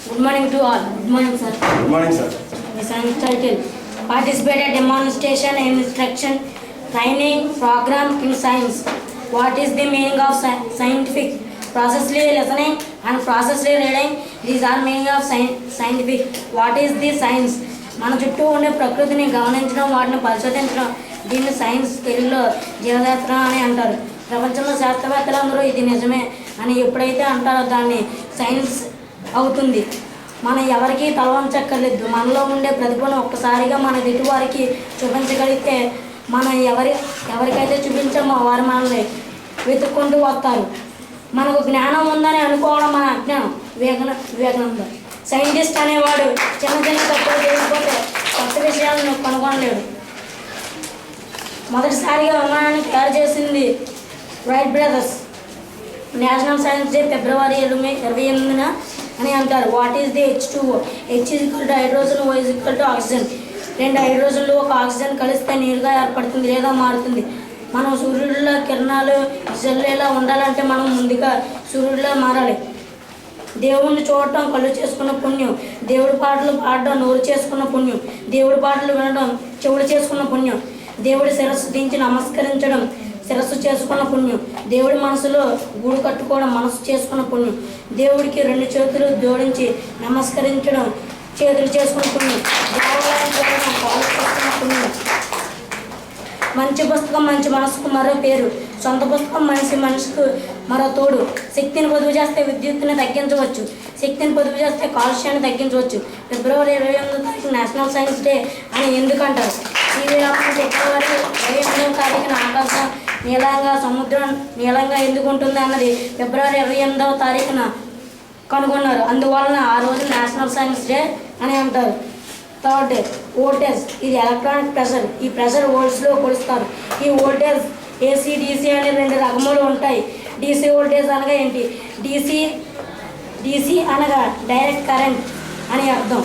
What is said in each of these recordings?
Good morning to all. Good morning, sir. Good morning, sir. The science title: Participate demonstration and instruction training program in science. What is the meaning of scientific? Processly listening and processly reading. These are meaning of scientific. What is the science? మన చుట్టూ ఉండే ప్రకృతిని గమనించడం, వాటిని పరిశోధించడం, దీన్ని science తెలుగులో జీవశాస్త్రం అని అంటారు. ప్రపంచంలో శాస్త్రవేత్తలందరూ ఇది నిజమే అని ఎప్పుడైతే అంటారో దాన్ని సైన్స్ అవుతుంది. మనం ఎవరికి తలవంచక్కర్లేదు. మనలో ఉండే ప్రతిభను ఒక్కసారిగా మన ఎదుటివారికి చూపించగలిగితే మనం ఎవరికైతే చూపించామో వారు మనల్ని వెతుక్కుంటూ వస్తారు. మనకు జ్ఞానం ఉందని అనుకోవడం మన అజ్ఞానం. వివేకానంద సైంటిస్ట్ అనేవాడు చిన్న చిన్న తప్పులు తెలియకపోతే కొత్త విషయాలను కనుగొనలేడు. మొదటిసారిగా విమానాన్ని తయారు చేసింది Wright brothers. National science day February 28న అని అంటారు. What is the H2O? H equal to hydrogen, O equal to oxygen. రెండు హైడ్రోజన్లు ఒక ఆక్సిజన్ కలిస్తే నీరుగా ఏర్పడుతుంది లేదా మారుతుంది. మనం సూర్యుడిలో కిరణాలు జల్లేలా ఉండాలంటే మనం ముందుగా సూర్యుడిలో మారాలి. దేవుణ్ణి చూడటం కళ్ళు చేసుకున్న పుణ్యం, దేవుడి పాటలు పాడడం నోరు చేసుకున్న పుణ్యం, దేవుడి పాటలు వినడం చెవుడు చేసుకున్న పుణ్యం, దేవుడి శిరస్సు దించి నమస్కరించడం శిరస్సు చేసుకున్న పుణ్యం, దేవుడి మనసులో గూడు కట్టుకోవడం మనసు చేసుకున్న పుణ్యం, దేవుడికి 2 చేతులు జోడించి నమస్కరించడం చేతులు చేసుకున్న పుణ్యం, దేవాలయం చూడడం కాలు చేసుకున్న పుణ్యం. మంచి పుస్తకం మంచి మనసుకు మరో పేరు. సొంత పుస్తకం మనసుకు మరో తోడు. శక్తిని పొదుపు చేస్తే విద్యుత్తుని తగ్గించవచ్చు, శక్తిని పొదుపు చేస్తే కాలుష్యాన్ని తగ్గించవచ్చు. ఫిబ్రవరి 28వ నేషనల్ సైన్స్ డే అని ఎందుకంటారు? ఫిబ్రవరి 28వ తారీఖున ఆకాశం నీలంగా, సముద్రం నీలంగా ఎందుకు ఉంటుంది అన్నది ఫిబ్రవరి 28వ తారీఖున కనుగొన్నారు. అందువలన ఆ రోజు నేషనల్ సైన్స్ డే అని అంటారు. Third day voltage. ఇది ఎలక్ట్రానిక్ ప్రెషర్. ఈ ప్రెషర్ వోల్ట్స్లో కొలుస్తారు. ఈ వోల్టేజ్ AC, DC అనే 2 రకములు ఉంటాయి. DC వోల్టేజ్ అనగా ఏంటి? DC అనగా డైరెక్ట్ కరెంట్ అని అర్థం.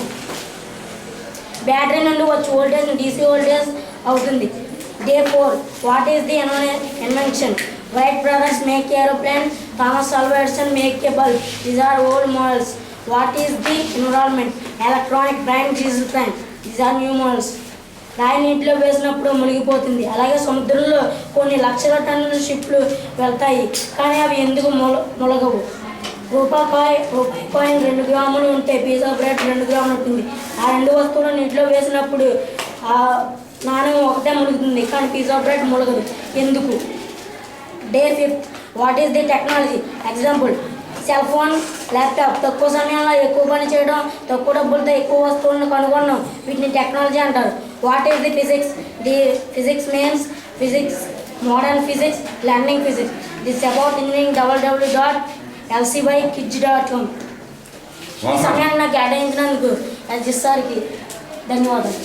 బ్యాటరీ నుండి వచ్చే వోల్టేజ్ DC వోల్టేజ్ అవుతుంది. Day 4 what is the invention? Wright brothers make aeroplane, Thomas Alva Edison make a bulb. These are old models. What is the environment? Electronic brain, diesel train. These are new models. రాయి నీటిలో వేసినప్పుడు మునిగిపోతుంది. అలాగే సముద్రంలో కొన్ని లక్షల టన్నుల షిప్లు వెళ్తాయి, కానీ అవి ఎందుకు ములగవు? రూపాయి కాయిన్ 2 గ్రాములు ఉంటే పిజ్జా బ్రెడ్ 2 గ్రాములు ఉంటుంది. ఆ 2 వస్తువులు నీటిలో వేసినప్పుడు ఆ నాణ్యం ఒకటే మునుగుతుంది, కానీ పిజ్జా బ్రెడ్ ములగదు. ఎందుకు? Day 5 what is the technology? Example cell phone, laptop. తక్కువ సమయంలో ఎక్కువ పని చేయడం, తక్కువ డబ్బులతో ఎక్కువ వస్తువులను కనుగొనడం, వీటిని టెక్నాలజీ అంటారు. What is the physics? The physics means physics, modern physics, learning physics. This about engineering www.lcbykids.com. ఈ సమయాన్ని నాకు కేటాయించినందుకు ఎస్జిస్ సార్కి ధన్యవాదాలు.